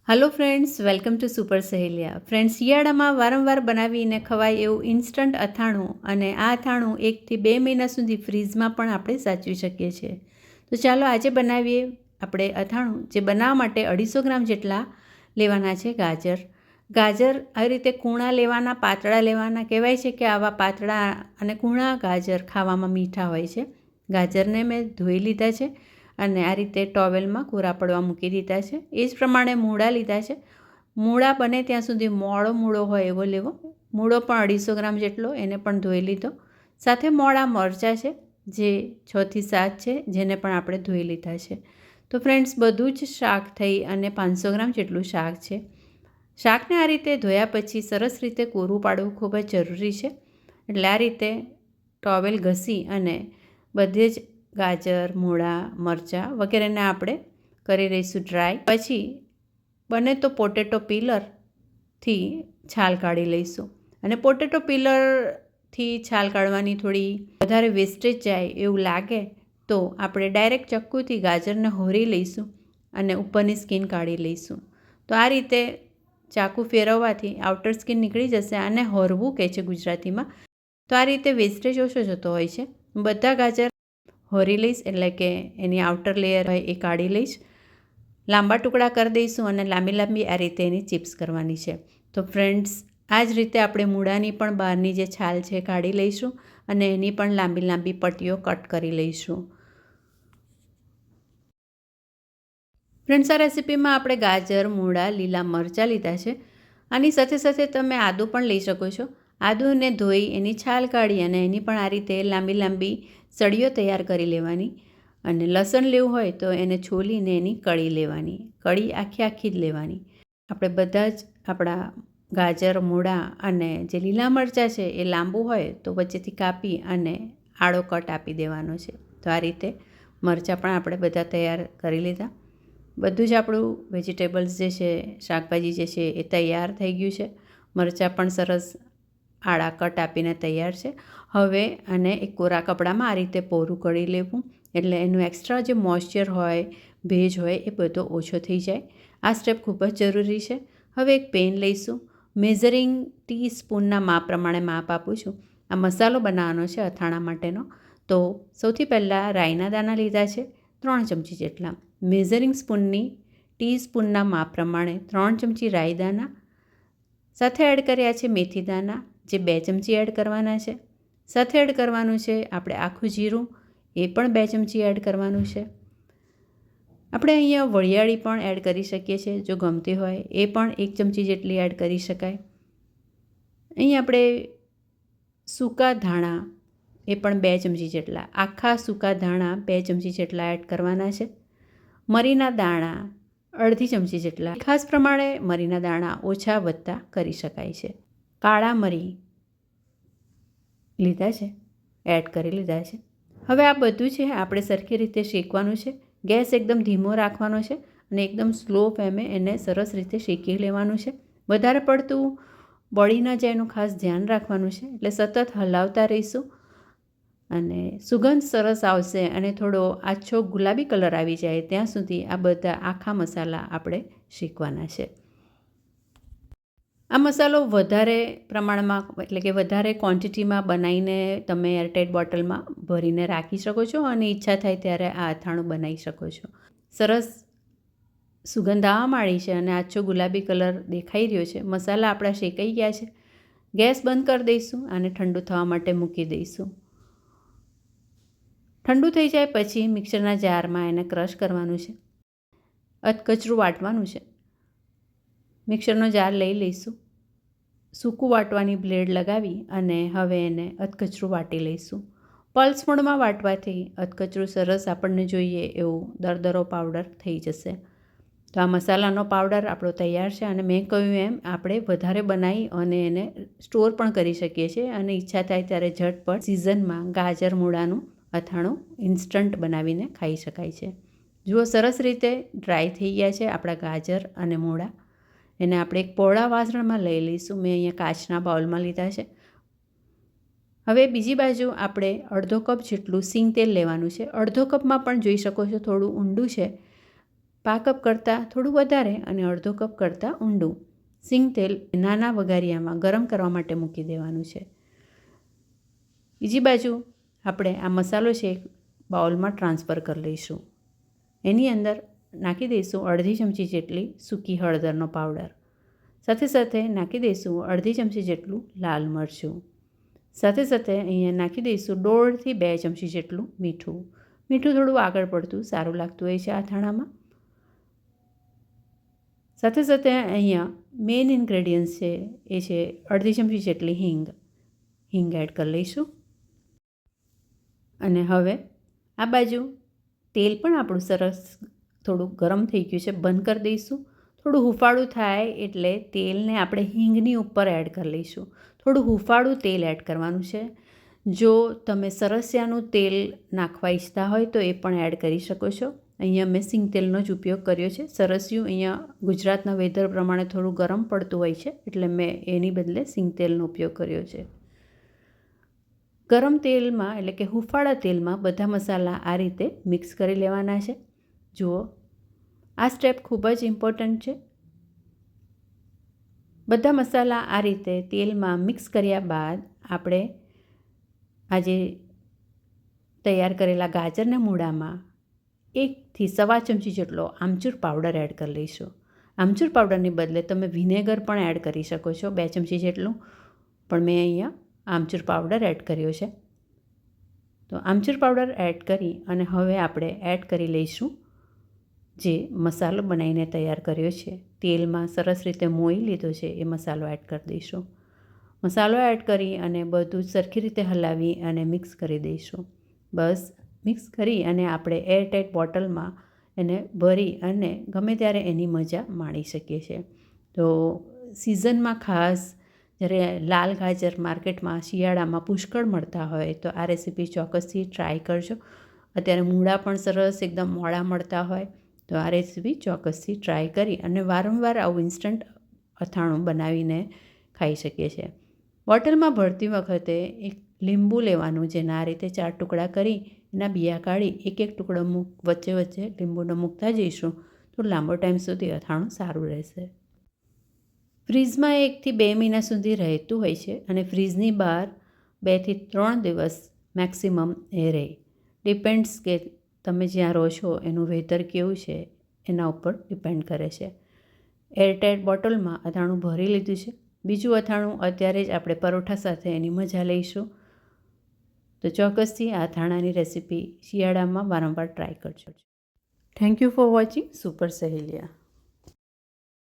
Hello friends, welcome to super સહેલિયા. Friends, શિયાળામાં વારંવાર બનાવીને ખવાય એવું ઇન્સ્ટન્ટ અથાણું, અને આ અથાણું 1 થી 2 મહિના સુધી ફ્રીઝમાં પણ આપણે સાચવી શકીએ છીએ. તો ચાલો આજે બનાવીએ આપણે અથાણું. જે બનાવવા માટે 250 ગ્રામ જેટલા લેવાના છે ગાજર આવી રીતે કૂણા લેવાના, પાતળા લેવાના. કહેવાય છે કે આવા પાતળા અને કૂણા ગાજર ખાવામાં મીઠા હોય છે. ગાજરને મેં ધોઈ લીધા છે અને આ રીતે ટોવેલમાં કોરા પડવા મૂકી દીધા છે. એ જ પ્રમાણે મૂળા લીધા છે. મૂળા બને ત્યાં સુધી મોળો મૂળો હોય એવો લેવો. મૂળો પણ 250 ગ્રામ જેટલો, એને પણ ધોઈ લીધો. સાથે મોળા મરચાં છે જે 6 થી 7 છે, જેને પણ આપણે ધોઈ લીધા છે. તો ફ્રેન્ડ્સ, બધું જ શાક થઈ અને 500 ગ્રામ જેટલું શાક છે. શાકને આ રીતે ધોયા પછી સરસ રીતે કોરું પાડવું ખૂબ જ જરૂરી છે. એટલે આ રીતે ટોવેલ ઘસી અને બધે જ ગાજર, મૂળા, મરચાં વગેરેને આપણે કરી રહીશું ડ્રાય. પછી બને તો પોટેટો પીલરથી છાલ કાઢી લઈશું. અને પોટેટો પીલરથી છાલ કાઢવાની થોડી વધારે વેસ્ટેજ જાય એવું લાગે તો આપણે ડાયરેક્ટ ચક્કુથી ગાજરને હોરી લઈશું અને ઉપરની સ્કિન કાઢી લઈશું. તો આ રીતે ચાકુ ફેરવવાથી આઉટર સ્કિન નીકળી જશે. આને હોરવું કહે છે ગુજરાતીમાં. તો આ રીતે વેસ્ટેજ ઓછો જતો હોય છે. બધા ગાજર હોરી લઈશ, એટલે કે એની આઉટર લેયર હોય એ કાઢી લઈશ. લાંબા ટુકડા કરી દઈશું અને લાંબી લાંબી આ રીતે એની ચિપ્સ કરવાની છે. તો ફ્રેન્ડ્સ, આ જ રીતે આપણે મૂળાની પણ બહારની જે છાલ છે કાઢી લઈશું અને એની પણ લાંબી લાંબી પટ્ટીઓ કટ કરી લઈશું. ફ્રેન્ડ્સ, આ રેસીપીમાં આપણે ગાજર, મૂળા, લીલા મરચાં લીધા છે. આની સાથે સાથે તમે આદું પણ લઈ શકો છો. આદુને ધોઈ એની છાલ કાઢી અને એની પણ આ રીતે લાંબી લાંબી સળીઓ તૈયાર કરી લેવાની. અને લસણ લેવું હોય તો એને છોલીને એની કળી લેવાની. કળી આખી આખી જ લેવાની. આપણે બધા જ આપણા ગાજર, મૂળા અને જે લીલા મરચાં છે એ લાંબુ હોય તો વચ્ચેથી કાપી અને આડો કટ આપી દેવાનો છે. તો આ રીતે મરચાં પણ આપણે બધા તૈયાર કરી લીધા. બધું જ આપણું વેજીટેબલ્સ જે છે, શાકભાજી જે છે એ તૈયાર થઈ ગયું છે. મરચાં પણ સરસ આડા કટ આપીને તૈયાર છે. હવે આને એક કોરા કપડામાં આ રીતે પોરું કરી લેવું, એટલે એનું એક્સ્ટ્રા જે મોઇશ્ચર હોય, ભેજ હોય એ બધો ઓછો થઈ જાય. આ સ્ટેપ ખૂબ જ જરૂરી છે. હવે એક પેન લઈશું. મેઝરિંગ ટીસ્પૂનના માપ પ્રમાણે માપ આપું છું. આ મસાલો બનાવવાનો છે અથાણા માટેનો. તો સૌથી પહેલાં રાઈના દાણા લીધા છે 3 ચમચી જેટલા. મેઝરિંગ સ્પૂનની ટીસ્પૂનના માપ પ્રમાણે 3 ચમચી રાઈ દાણા. સાથે એડ કર્યા છે મેથી દાણા, જે 2 ચમચી એડ કરવાના છે. સાથે એડ કરવાનું છે આપણે આખું જીરું, એ પણ 2 ચમચી એડ કરવાનું છે. આપણે અહીંયા વરિયાળી પણ એડ કરી શકીએ છીએ, જો ગમતી હોય એ પણ 1 ચમચી જેટલી એડ કરી શકાય. અહીં આપણે સૂકા ધાણા એ પણ 2 ચમચી જેટલા, આખા સૂકા ધાણા 2 ચમચી જેટલા એડ કરવાના છે. મરીના દાણા અડધી ચમચી જેટલા. ખાસ પ્રમાણે મરીના દાણા ઓછા વધતા કરી શકાય છે. કાળા મરી લીધા છે, એડ કરી લીધા છે. હવે આ બધું છે આપણે સરખી રીતે શેકવાનું છે. ગેસ એકદમ ધીમો રાખવાનો છે અને એકદમ સ્લો ફ્લેમે એને સરસ રીતે શેકી લેવાનું છે. વધારે પડતું બળી ન જાય એનું ખાસ ધ્યાન રાખવાનું છે. એટલે સતત હલાવતા રહીશું અને સુગંધ સરસ આવશે અને થોડો આછો ગુલાબી કલર આવી જાય ત્યાં સુધી આ બધા આખા મસાલા આપણે શેકવાના છે. આ મસાલો વધારે પ્રમાણમાં, એટલે કે વધારે ક્વોન્ટિટીમાં બનાવીને તમે એરટાઇટ બોટલમાં ભરીને રાખી શકો છો અને ઈચ્છા થાય ત્યારે આ અથાણું બનાવી શકો છો. સરસ સુગંધ આવવા માંડી છે અને આછો ગુલાબી કલર દેખાઈ રહ્યો છે. મસાલા આપણા શેકાઈ ગયા છે. ગેસ બંધ કરી દઈશું અને ઠંડુ થવા માટે મૂકી દઈશું. ઠંડુ થઈ જાય પછી મિક્સરના જારમાં એને ક્રશ કરવાનું છે. અધકચરું વાટવાનું છે. મિક્સરનો જાર લઈ લઈશું. સૂકું વાટવાની બ્લેડ લગાવી અને હવે એને અધકચરું વાટી લઈશું. પલ્સ મોડમાં વાટવાથી અધકચરું સરસ આપણને જોઈએ એવું દરદરો પાવડર થઈ જશે. તો આ મસાલાનો પાવડર આપણો તૈયાર છે અને મેં કહ્યું એમ આપણે વધારે બનાવી અને એને સ્ટોર પણ કરી શકીએ છીએ અને ઈચ્છા થાય ત્યારે ઝટપટ સિઝનમાં ગાજર મૂળાનું અથાણું ઇન્સ્ટન્ટ બનાવીને ખાઈ શકાય છે. જુઓ, સરસ રીતે ડ્રાય થઈ ગયા છે આપણા ગાજર અને મૂળા. એને આપણે એક પહોળા વાસણમાં લઈ લઈશું. મેં અહીંયા કાચના બાઉલમાં લીધા છે. હવે બીજી બાજુ આપણે અડધો કપ જેટલું સિંગ તેલ લેવાનું છે. અડધો કપમાં પણ જોઈ શકો છો થોડું ઊંડું છે. પા કપ કરતાં થોડું વધારે અને અડધો કપ કરતાં ઊંડું સિંગ તેલ નાના વઘારિયામાં ગરમ કરવા માટે મૂકી દેવાનું છે. બીજી બાજુ આપણે આ મસાલો છે એક બાઉલમાં ટ્રાન્સફર કરી લઈશું. એની અંદર નાખી દઈશું અડધી ચમચી જેટલી સૂકી હળદરનો પાવડર. સાથે સાથે નાખી દઈશું અડધી ચમચી જેટલું લાલ મરચું. સાથે સાથે અહીંયા નાખી દઈશું 1.5 થી 2 ચમચી જેટલું મીઠું. મીઠું થોડું આગળ પડતું સારું લાગતું હોય છે આ અથાણામાં. સાથે સાથે અહીંયા મેઇન ઇન્ગ્રેડિયન્ટ્સ છે એ છે અડધી ચમચી જેટલી હિંગ એડ કરી લઈશું. અને હવે આ બાજુ તેલ પણ આપણું સરસ થોડું ગરમ થઈ ગયું છે, બંધ કરી દઈશું. થોડું હુંફાળું થાય એટલે તેલને આપણે હિંગની ઉપર એડ કરી લઈશું. થોડું હુંફાળું તેલ એડ કરવાનું છે. જો તમે સરસિયાનું તેલ નાખવા ઈચ્છતા હોય તો એ પણ એડ કરી શકો છો. અહીંયા મેં સિંગ તેલનો જ ઉપયોગ કર્યો છે. સરસિયું અહીંયા ગુજરાતના વેધર પ્રમાણે થોડું ગરમ પડતું હોય છે એટલે મેં એની બદલે સિંગ તેલનો ઉપયોગ કર્યો છે. ગરમ તેલમાં એટલે કે હુંફાળા તેલમાં બધા મસાલા આ રીતે મિક્સ કરી લેવાના છે. જુઓ, આ સ્ટેપ ખૂબ જ ઇમ્પોર્ટન્ટ છે. બધા મસાલા આ રીતે તેલમાં મિક્સ કર્યા બાદ આપણે આજે તૈયાર કરેલા ગાજરના મૂળામાં 1 થી 1.25 ચમચી જેટલો આમચૂર પાવડર એડ કરી લઈશું. આમચૂર પાવડરની બદલે તમે વિનેગર પણ એડ કરી શકો છો, 2 ચમચી જેટલું, પણ મેં અહીંયા આમચૂર પાવડર એડ કર્યો છે. તો આમચૂર પાવડર એડ કરી અને હવે આપણે એડ કરી લઈશું જે મસાલો બનાવીને તૈયાર કર્યો છે. તેલમાં સરસ રીતે મોઈ લીધો છે એ મસાલો એડ કરી દઈશું. મસાલો એડ કરી અને બધું સરખી રીતે હલાવી અને મિક્સ કરી દઈશું. બસ મિક્સ કરી અને આપણે એરટાઇટ બોટલમાં એને ભરી અને ગમે ત્યારે એની મજા માણી શકીએ છીએ. તો સિઝનમાં ખાસ જ્યારે લાલ ગાજર માર્કેટમાં શિયાળામાં પુષ્કળ મળતા હોય તો આ રેસીપી ચોક્કસથી ટ્રાય કરજો. અત્યારે મૂળા પણ સરસ એકદમ મોડા મળતા હોય તો આ રેસીપી ચોક્કસથી ટ્રાય કરી અને વારંવાર આવું ઇન્સ્ટન્ટ અથાણું બનાવીને ખાઈ શકીએ છીએ. બોટલમાં ભરતી વખતે એક લીંબુ લેવાનું, જેના આ રીતે 4 ટુકડા કરી એના બિયા કાઢી એક ટુકડો વચ્ચે વચ્ચે લીંબુનો મૂકતા જઈશું તો લાંબો ટાઈમ સુધી અથાણું સારું રહેશે. ફ્રીઝમાં 1 થી 2 મહિના સુધી રહેતું હોય છે અને ફ્રીઝની બહાર 2 થી 3 દિવસ મેક્સિમમ એ રહે. ડિપેન્ડ્સ કે તમે જ્યાં રહો છો એનું વેધર કેવું છે એના ઉપર ડિપેન્ડ કરે છે. એરટાઇટ બોટલમાં અથાણું ભરી લીધું છે. બીજું અથાણું અત્યારે જ આપણે પરોઠા સાથે એની મજા લઈશું. તો ચોક્કસથી આ અથાણાની રેસીપી શિયાળામાં વારંવાર ટ્રાય કરજો. Thank you for watching super સહેલિયા.